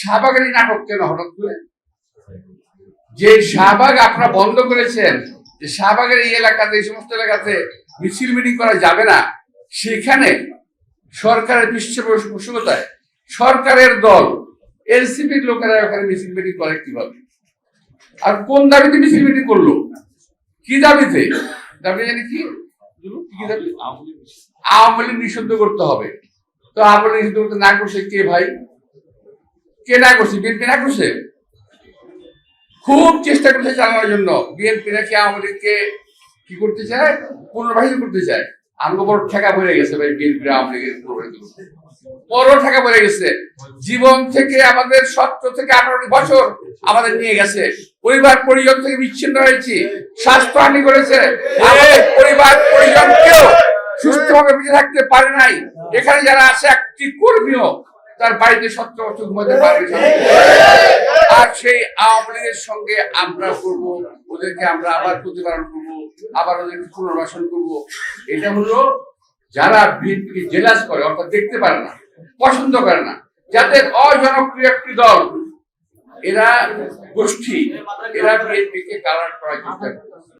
শাহবাগের এই নাটক কেন হঠাৎ করে? যে শাহবাগ আপনারা বন্ধ করেছেন, যে শাহবাগের এই এলাকাতে, এই সমস্ত এলাকাতে মিছিল মিটিং করা যাবে না, সেখানে সরকারের পৃষ্ঠপোষকতায় সরকারের দল এনসিপির লোকেরা ওখানে মিছিল মিটিং করে কিভাবে? আর কোন দাবিতে মিছিল মিটিং করলো? কি দাবিতে? দাবি জানি কি? কি দাবি? আওয়ামী লীগ নিষিদ্ধ করতে হবে। তো আওয়ামী লীগ নিষিদ্ধ করতে না করছে কে ভাই? কে না করছে? বিএনপি না করছে? খুব চেষ্টা করছে চালানোর জন্য। বিএনপি নাকি আওয়ামী লীগকে কি করতে চায়? পুনর্বাসিত করতে চায়। আমগো বড় ঠেকা পড়ে গেছে ভাই, বিএনপি আওয়ামী লীগের পুনর্বাসিত বড় ঠেকা পড়ে গেছে। জীবন থেকে আমাদের 17 থেকে 18 বছর আমাদের নিয়ে গেছে। পরিবার পরিজন থেকে বিচ্ছিন্ন হয়েছি, স্বাস্থ্যহানি করেছে। আমাদের পরিবার পরিজনকেও সুস্থভাবে বেঁচে থাকতে পারে নাই। এখানে যারা আছে একটি কর্মীও তার বাড়িতে 17 বছর ঘুমাতে পারে। আর সেই আওয়ামী লীগের সঙ্গে আমরা করবো, ওদেরকে আমরা আবার প্রতিপালন করবো, আবার ওদেরকে পুনর্বাসন করবো। এটা হলো যারা বিএনপিকে জেলাস করে, অর্থাৎ দেখতে পারে না, পছন্দ করে না, যাদের অজনপ্রিয় একটি দল, এরা গোষ্ঠী, এরা বিএনপিকে কালার করার চেষ্টা করে।